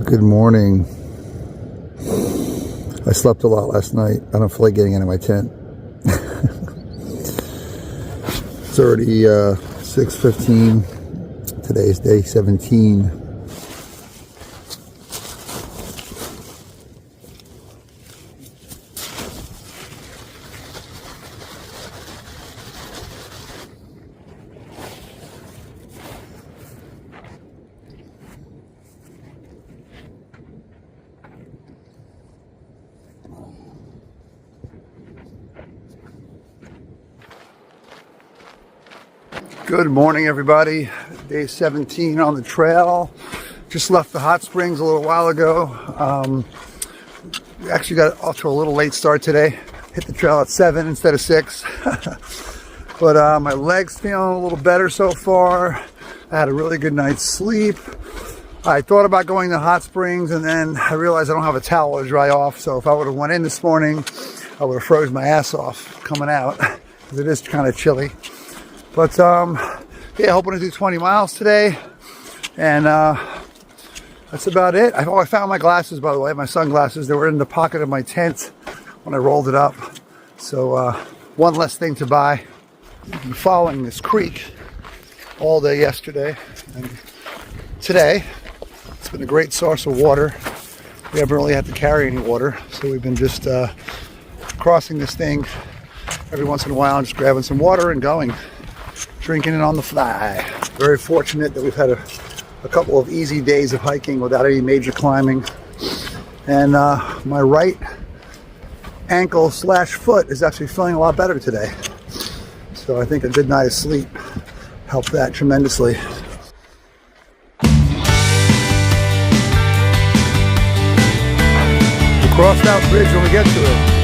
Good morning. I slept a lot last night. I don't feel like getting into my tent. It's already 6:15. Today's day 17. Good morning, everybody. Day 17 on the trail. Just left the hot springs a little while ago. We actually got off to a little late start today. Hit the trail at 7 instead of 6. But my leg's feeling a little better so far. I had a really good night's sleep. I thought about going to hot springs, and then I realized I don't have a towel to dry off. So if I would have went in this morning, I would have froze my ass off coming out, because it is kind of chilly. But yeah, hoping to do 20 miles today, and that's about it. I found my glasses, by the way, my sunglasses. They were in the pocket of my tent when I rolled it up. So one less thing to buy. I've been following this creek all day yesterday and today. It's been a great source of water. We haven't really had to carry any water, so we've been just crossing this thing every once in a while, just grabbing some water and going. Drinking it on the fly. Very fortunate that we've had a couple of easy days of hiking without any major climbing. And my right ankle / foot is actually feeling a lot better today. So I think a good night of sleep helped that tremendously. We'll cross that bridge when we get to it.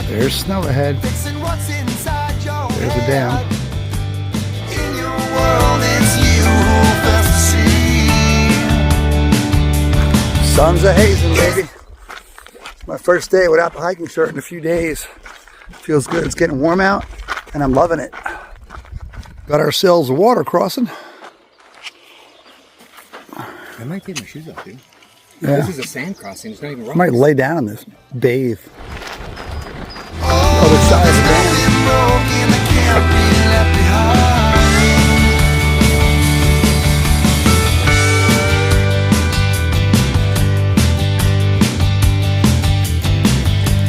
There's snow ahead. There's a dam. Sun's a-hazing, baby. It's my first day without the hiking shirt in a few days. Feels good. It's getting warm out, and I'm loving it. Got ourselves a water crossing. I might take my shoes off, dude. Yeah. This is a sand crossing. It's not even rock. I might lay down in this. Bathe. Other side of the dam.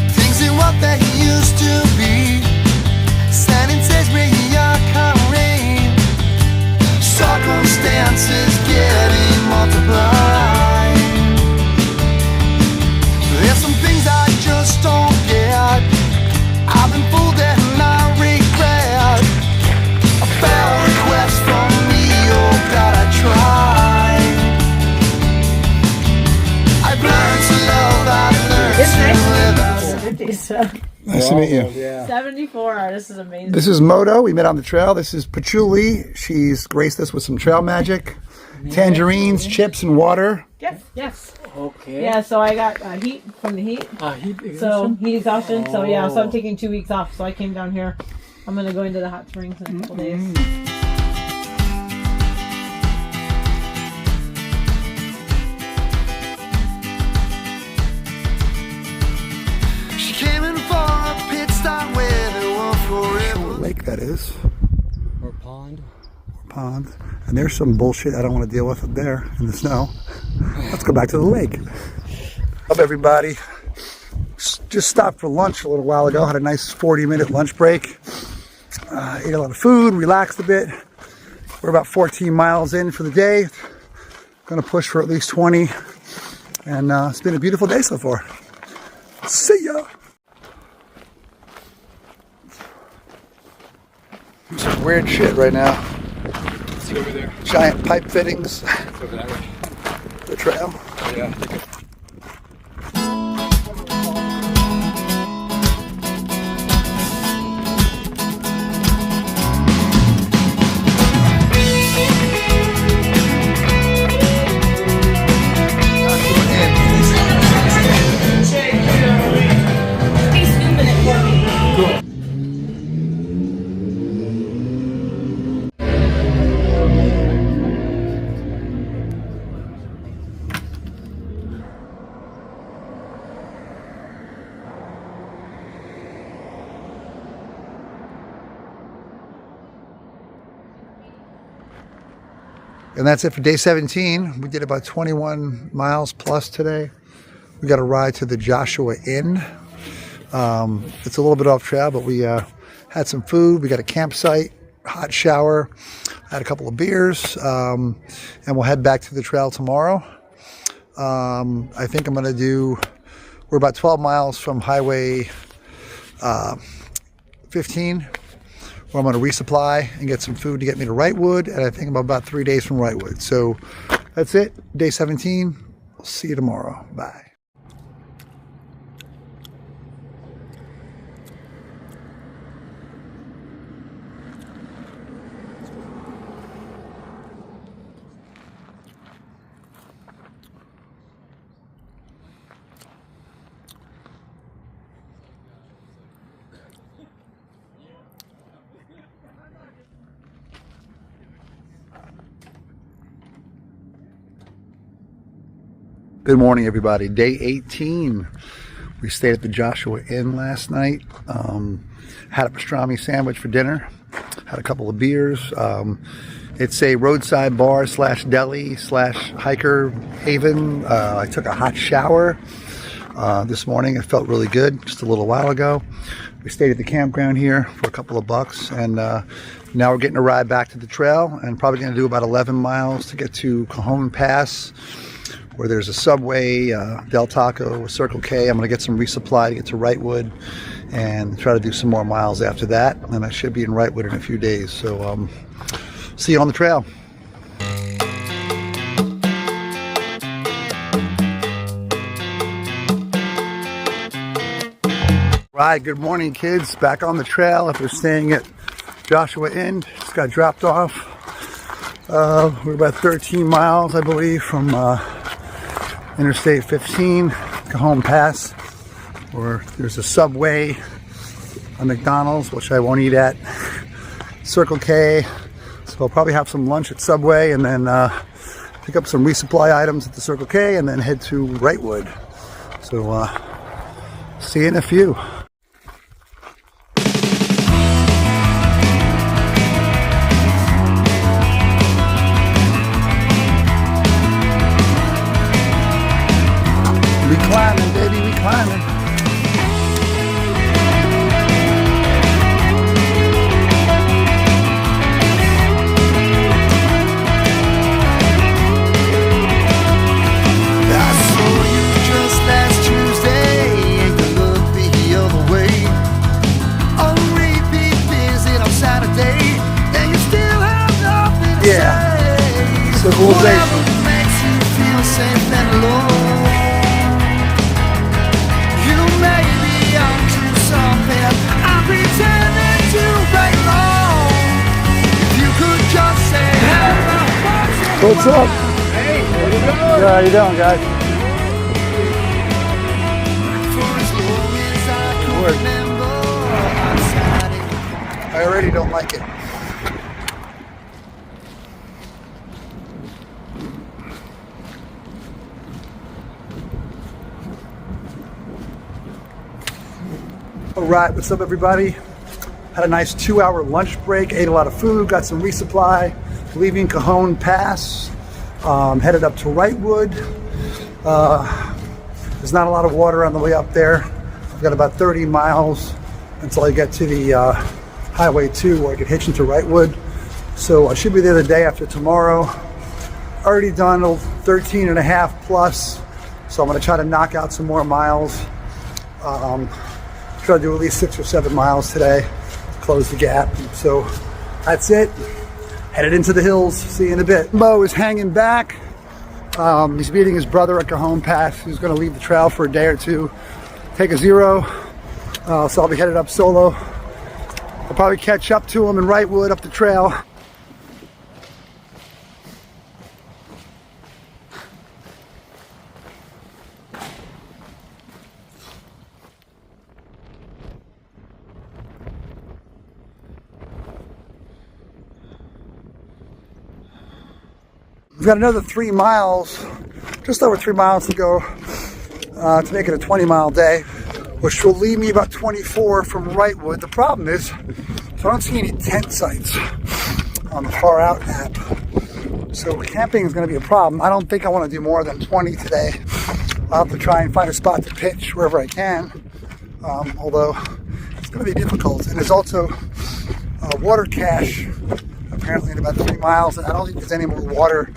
Things ain't what they used to be. Standing says where you're coming. Circumstances getting multiplied. There's some things I just don't get. I've been fooled and I regret. A fair request from me, oh God, I tried. I've learned to love, I've learned to live. Nice to meet you. Yeah. 74, this is amazing. This is Moto. We met on the trail. This is Patchouli. She's graced us with some trail magic. Tangerines, chips, and water. Yes. Okay. Yeah, so I got heat from the heat. Heat exhaustion? So heat exhaustion. So yeah, so I'm taking 2 weeks off. So I came down here. I'm gonna go into the hot springs in a couple days. She came in for a pit stop where there were forever. What lake that is. Or pond. Pond. And there's some bullshit I don't want to deal with up there in the snow. Let's go back to the lake. Up, everybody. Just stopped for lunch a little while ago. Had a nice 40-minute lunch break. Ate a lot of food, relaxed a bit. We're about 14 miles in for the day. Gonna push for at least 20. And it's been a beautiful day so far. See ya. Some weird shit right now. See over there. Giant pipe fittings. It's over that way. The trail. Yeah. And that's it for day 17. We did about 21 miles plus today. We got a ride to the Joshua Inn. It's a little bit off trail, but we had some food. We got a campsite, hot shower, had a couple of beers, and we'll head back to the trail tomorrow. I think I'm going to do, we're about 12 miles from Highway 15, where I'm going to resupply and get some food to get me to Wrightwood, and I think I'm about 3 days from Wrightwood. So that's it, day 17. We'll see you tomorrow. Bye. Good morning, everybody. Day 18. We stayed at the Joshua Inn last night. Had a pastrami sandwich for dinner. Had a couple of beers. It's a roadside bar / deli / hiker haven. I took a hot shower this morning. It felt really good just a little while ago. We stayed at the campground here for a couple of bucks, and now we're getting a ride back to the trail, and probably going to do about 11 miles to get to Cajon Pass, where there's a Subway, Del Taco, Circle K. I'm going to get some resupply to get to Wrightwood and try to do some more miles after that. And I should be in Wrightwood in a few days. So see you on the trail. Right, good morning, kids. Back on the trail after staying at Joshua Inn. Just got dropped off. We're about 13 miles, I believe, from Interstate 15, Cajon Pass, where there's a Subway, a McDonald's, which I won't eat at, Circle K, so I'll probably have some lunch at Subway and then pick up some resupply items at the Circle K and then head to Wrightwood. So see you in a few. We climbing, baby, we climbing. I saw you just last Tuesday, and you looked the other way. On repeat visit on Saturday, and you still have nothing to say. Civilization. Whatever makes you feel safe and alone. I'm pretending to break wrong. If you could just say hello. What's up? Hey, where you going? How you doing, guys? For as long as I can remember, outside it. I already don't like it. All right, what's up, everybody? Had a nice 2-hour lunch break, ate a lot of food, got some resupply, leaving Cajon Pass, headed up to Wrightwood. There's not a lot of water on the way up there. I've got about 30 miles until I get to the Highway 2 where I can hitch into Wrightwood. So I should be there the day after tomorrow. Already done 13 and a half plus, so I'm going to try to knock out some more miles. Try to do at least 6 or 7 miles today, close the gap. So that's it. Headed into the hills. See you in a bit. Mo is hanging back. He's meeting his brother at Cajon Pass. He's going to leave the trail for a day or two, take a zero. So I'll be headed up solo. I'll probably catch up to him in Wrightwood up the trail. We've got another 3 miles, just over 3 miles to go to make it a 20-mile day, which will leave me about 24 from Wrightwood. The problem is, I don't see any tent sites on the far out map. So camping is going to be a problem. I don't think I want to do more than 20 today. I'll have to try and find a spot to pitch wherever I can. Although it's going to be difficult. And there's also water cache apparently in about 3 miles. And I don't think there's any more water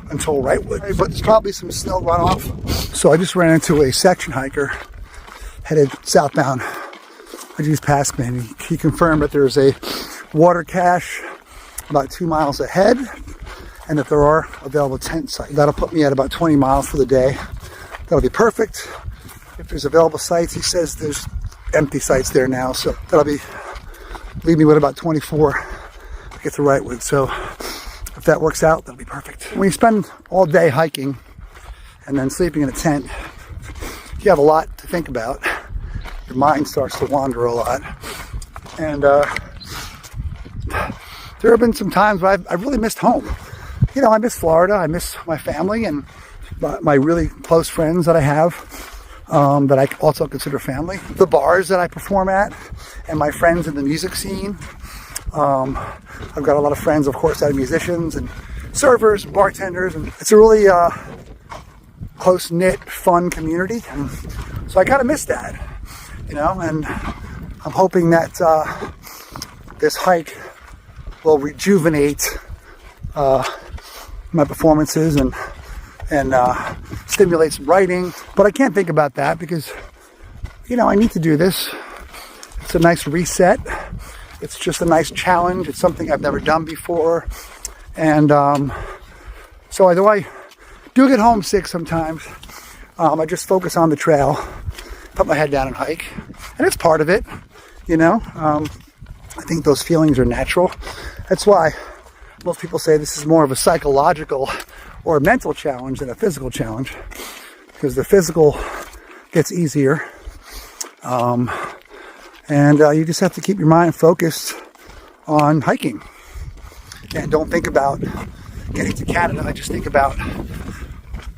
until Wrightwood. But there's probably some snow runoff. So I just ran into a section hiker headed southbound. I just passed me and he confirmed that there's a water cache about 2 miles ahead and that there are available tent sites. That'll put me at about 20 miles for the day. That'll be perfect. If there's available sites, he says there's empty sites there now, so that'll leave me with about 24 to get to Wrightwood. So if that works out, that'll be perfect. When you spend all day hiking and then sleeping in a tent, you have a lot to think about. Your mind starts to wander a lot. And there have been some times where I've really missed home. You know, I miss Florida, I miss my family and my really close friends that I have, that I also consider family. The bars that I perform at, and my friends in the music scene. I've got a lot of friends, of course, that are musicians and servers, and bartenders, and it's a really close-knit, fun community. And so I kind of miss that, you know, and I'm hoping that this hike will rejuvenate my performances and stimulate some writing. But I can't think about that because, you know, I need to do this. It's a nice reset. It's just a nice challenge. It's something I've never done before. And so although I do get homesick sometimes, I just focus on the trail, put my head down and hike. And it's part of it, you know. I think those feelings are natural. That's why most people say this is more of a psychological or a mental challenge than a physical challenge, because the physical gets easier. And you just have to keep your mind focused on hiking. And don't think about getting to Canada. I just think about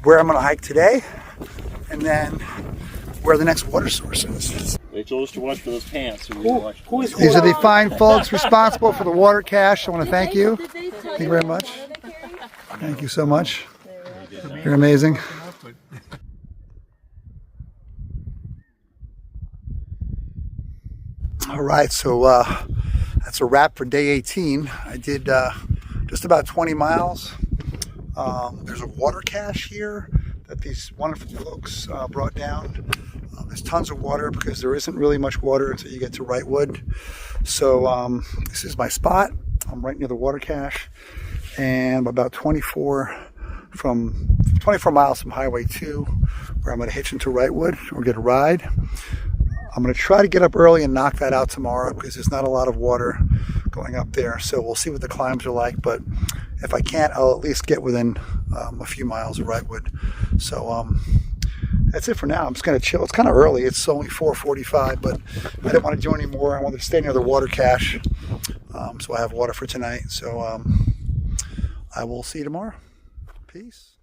where I'm going to hike today and then where the next water source is. They told us to watch for those pants. These are the fine folks responsible for the water cache. I want to thank you. Thank you very much. Thank you so much. You're amazing. All right, so that's a wrap for day 18. I did just about 20 miles. There's a water cache here that these wonderful folks brought down. There's tons of water because there isn't really much water until you get to Wrightwood. So this is my spot. I'm right near the water cache, and I'm about 24 miles from Highway 2, where I'm going to hitch into Wrightwood or get a ride. I'm going to try to get up early and knock that out tomorrow because there's not a lot of water going up there. So we'll see what the climbs are like. But if I can't, I'll at least get within a few miles of Wrightwood. So that's it for now. I'm just going to chill. It's kind of early. It's only 4:45, but I didn't want to do any more. I wanted to stay near the water cache. So I have water for tonight. So I will see you tomorrow. Peace.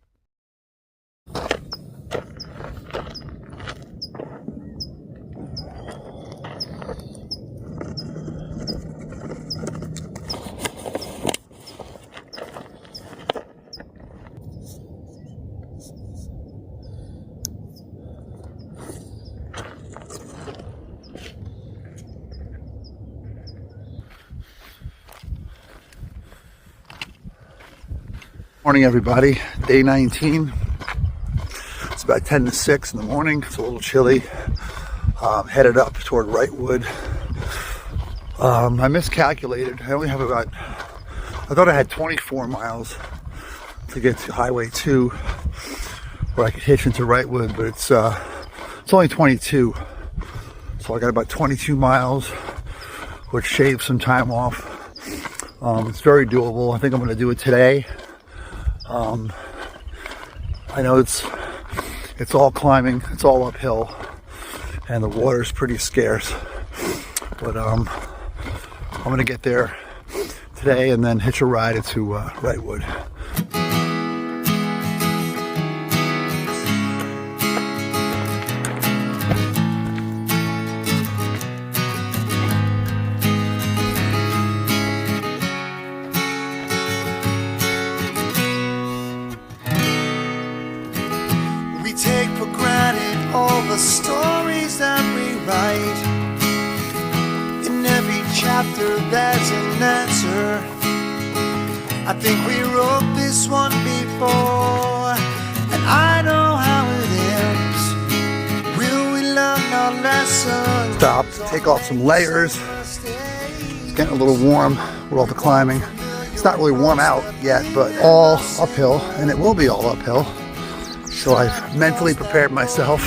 Morning, everybody. Day 19. It's about 10 to 6 in the morning. It's a little chilly. Headed up toward Wrightwood. I miscalculated. I only have I thought I had 24 miles to get to Highway 2 where I could hitch into Wrightwood, but it's only 22. So I got about 22 miles, which shaves some time off. It's very doable. I think I'm going to do it today. I know it's all climbing, it's all uphill, and the water's pretty scarce, but I'm going to get there today and then hitch a ride to Wrightwood. We take for granted all the stories that we write. In every chapter there's an answer. I think we wrote this one before, and I know how it ends. Will we learn our lessons? Stop, take off some layers. It's getting a little warm with all the climbing. It's not really warm out yet, but all uphill, and it will be all uphill. So I've mentally prepared myself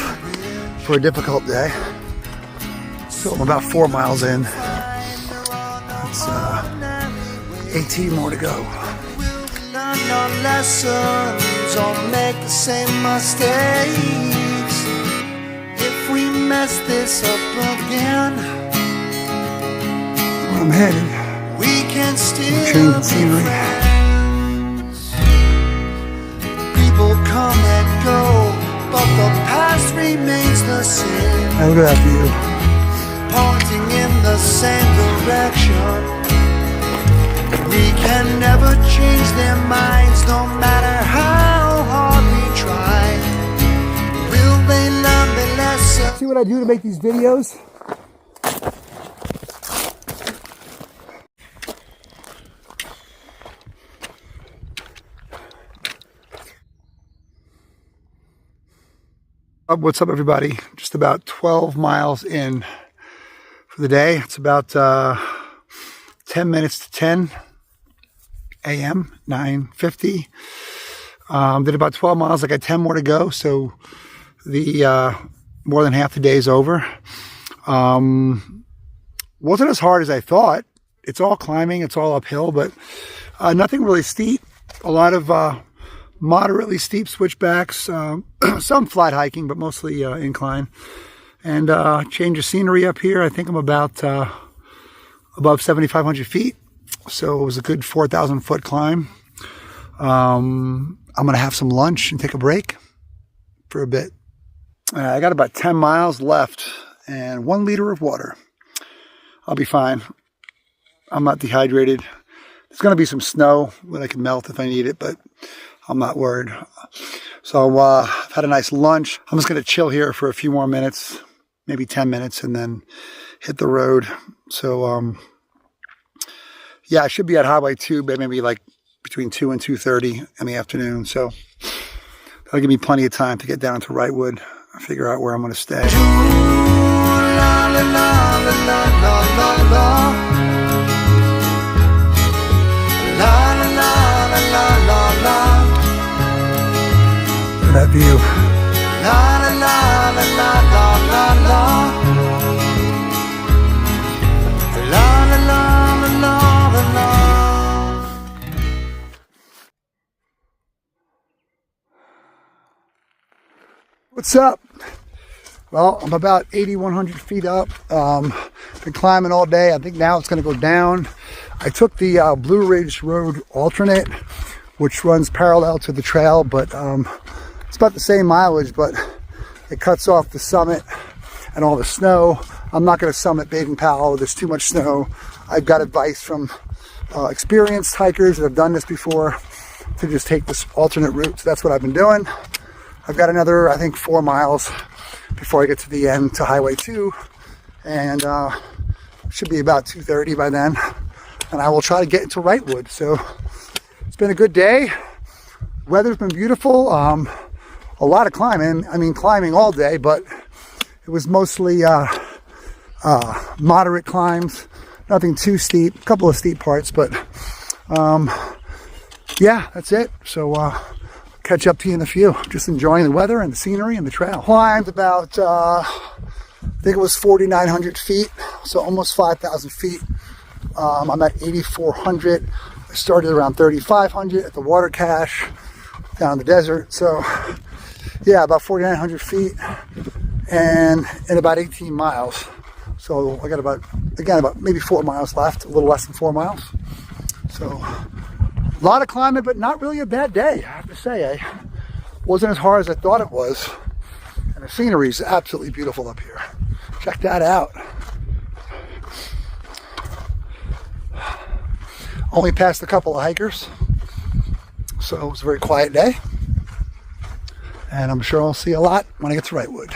for a difficult day. So I'm about 4 miles in. It's 18 more to go. Learn our lessons or make the same mistakes. If we mess this up again, Where I'm headed, we can still change the be scenery. friends. People come and go, but the past remains the same, Now look at that view. pointing in the same direction. We can never change their minds, no matter how hard we try. Will they learn the lesson? See what I do to make these videos? What's up, everybody? Just about 12 miles in for the day. It's about 10 minutes to 10 a.m., 9:50. Did about 12 miles. I got 10 more to go, so the more than half the day is over. Wasn't as hard as I thought. It's all climbing, it's all uphill, but nothing really steep. A lot of moderately steep switchbacks, some flat hiking, but mostly incline. And change of scenery up here. I think I'm about above 7,500 feet. So it was a good 4,000 foot climb. I'm going to have some lunch and take a break for a bit. I got about 10 miles left and 1 liter of water. I'll be fine. I'm not dehydrated. There's going to be some snow that I can melt if I need it, but I'm not worried. So I've had a nice lunch. I'm just going to chill here for a few more minutes, maybe 10 minutes, and then hit the road. So, yeah, I should be at Highway 2, but maybe like between 2 and 2:30 in the afternoon. So that'll give me plenty of time to get down to Wrightwood and figure out where I'm going to stay. That view. What's up? Well, I'm about 8,100 feet up. Been climbing all day. I think now it's going to go down. I took the Blue Ridge Road alternate, which runs parallel to the trail, but it's about the same mileage, but it cuts off the summit and all the snow. I'm not going to summit Baden Powell. There's too much snow. I've got advice from experienced hikers that have done this before to just take this alternate route. So that's what I've been doing. I've got another, I think, 4 miles before I get to the end to Highway 2, and should be about 2:30 by then, and I will try to get into Wrightwood. So it's been a good day. Weather's been beautiful. A lot of climbing. I mean, climbing all day, but it was mostly moderate climbs, nothing too steep, a couple of steep parts, but yeah, that's it. So catch up to you in a few. Just enjoying the weather and the scenery and the trail. Climbed about, I think it was 4,900 feet, so almost 5,000 feet. I'm at 8,400. I started around 3,500 at the water cache down in the desert. So yeah, about 4,900 feet and in about 18 miles. So I got about maybe 4 miles left, a little less than 4 miles. So a lot of climbing, but not really a bad day, I have to say. It wasn't as hard as I thought it was. And the scenery is absolutely beautiful up here. Check that out. Only passed a couple of hikers, so it was a very quiet day. And I'm sure I'll see a lot when I get to Wrightwood.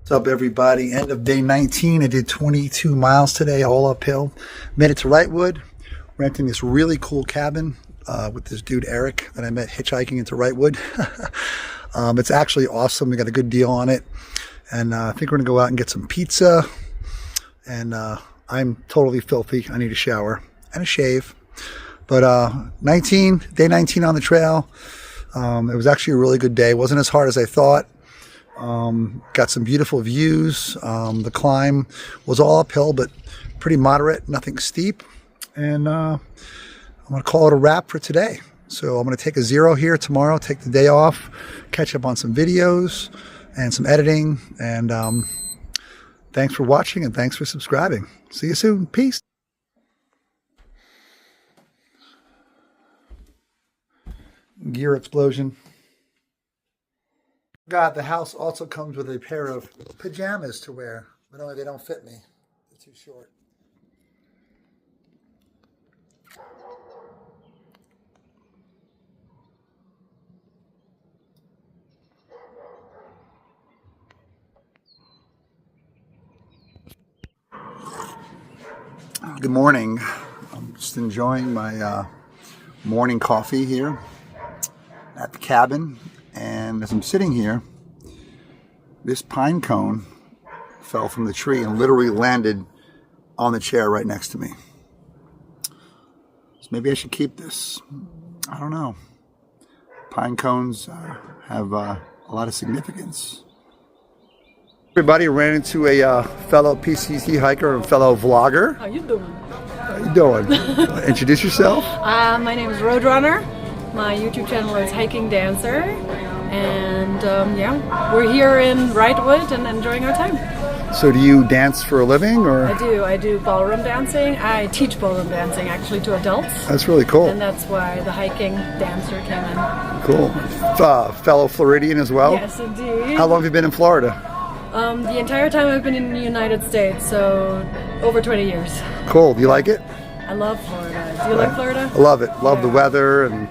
What's up, everybody? End of day 19. I did 22 miles today, all uphill. Made it to Wrightwood, renting this really cool cabin with this dude Eric that I met hitchhiking into Wrightwood. It's actually awesome. We got a good deal on it, and I think we're gonna go out and get some pizza. And I'm totally filthy. I need a shower and a shave. But day 19 on the trail. It was actually a really good day. It wasn't as hard as I thought. Got some beautiful views. The climb was all uphill, but pretty moderate, nothing steep. And I'm going to call it a wrap for today. So I'm going to take a 0 here tomorrow, take the day off, catch up on some videos and some editing. And thanks for watching and thanks for subscribing. See you soon. Peace. Gear explosion. God, the house also comes with a pair of pajamas to wear, but only they don't fit me. They're too short. Good morning. I'm just enjoying my morning coffee here at the cabin. And as I'm sitting here, this pine cone fell from the tree and literally landed on the chair right next to me. So maybe I should keep this. I don't know. Pine cones have a lot of significance. Everybody ran into a fellow PCT hiker and fellow vlogger. How you doing? How you doing? Introduce yourself. My name is Roadrunner. My YouTube channel is Hiking Dancer. And yeah, we're here in Wrightwood and enjoying our time. So do you dance for a living, or? I do ballroom dancing. I teach ballroom dancing actually to adults. That's really cool. And that's why the hiking dancer came in. Cool. Fellow Floridian as well? Yes, indeed. How long have you been in Florida? The entire time I've been in the United States, so over 20 years. Cool. Do you like it? I love Florida. Do you like Florida? I love it. Love the Yeah. weather and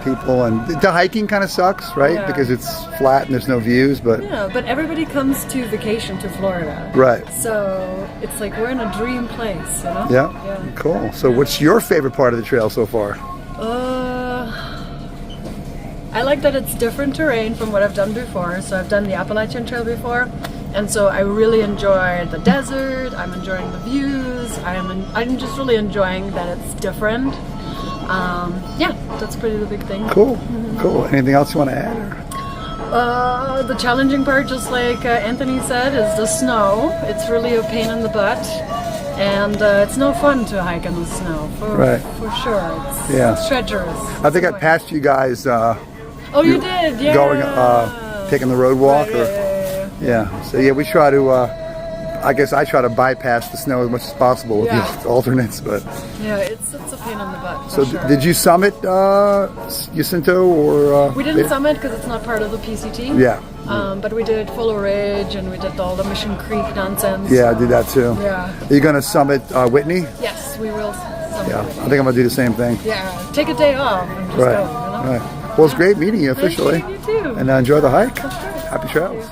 people, and the hiking kind of sucks, right? Yeah. Because it's flat and there's no views, but Yeah, but everybody comes to vacation to Florida. right. So it's like we're in a dream place, you know? Yeah. Cool. So what's your favorite part of the trail so far? I like that it's different terrain from what I've done before. So I've done the Appalachian Trail before, and so I really enjoy the desert. I'm enjoying the views. I'm just really enjoying that it's different. Yeah, that's pretty the big thing. Cool. Cool. Anything else you want to add? Or? The challenging part, just like Anthony said, is the snow. It's really a pain in the butt, and it's no fun to hike in the snow, for sure. It's treacherous. I think I passed you guys. Oh, you did? Yeah. Going, taking the road walk. Right, yeah. So yeah, we try to. I guess I try to bypass the snow as much as possible with the alternates, but Yeah, it's a pain in the butt. so For sure. did you summit Jacinto or? We didn't summit because it's not part of the PCT. Yeah. But we did Fuller Ridge and we did all the Mission Creek nonsense. Yeah, I did that too. Yeah. Are you going to summit Whitney? Yes, we will. Summit. Yeah, I think I'm going to do the same thing. Yeah. Take a day off and just Right. go. You know? Right. Well, it's great meeting you officially. Nice meeting you too. And enjoy the hike. That's great. Happy trails.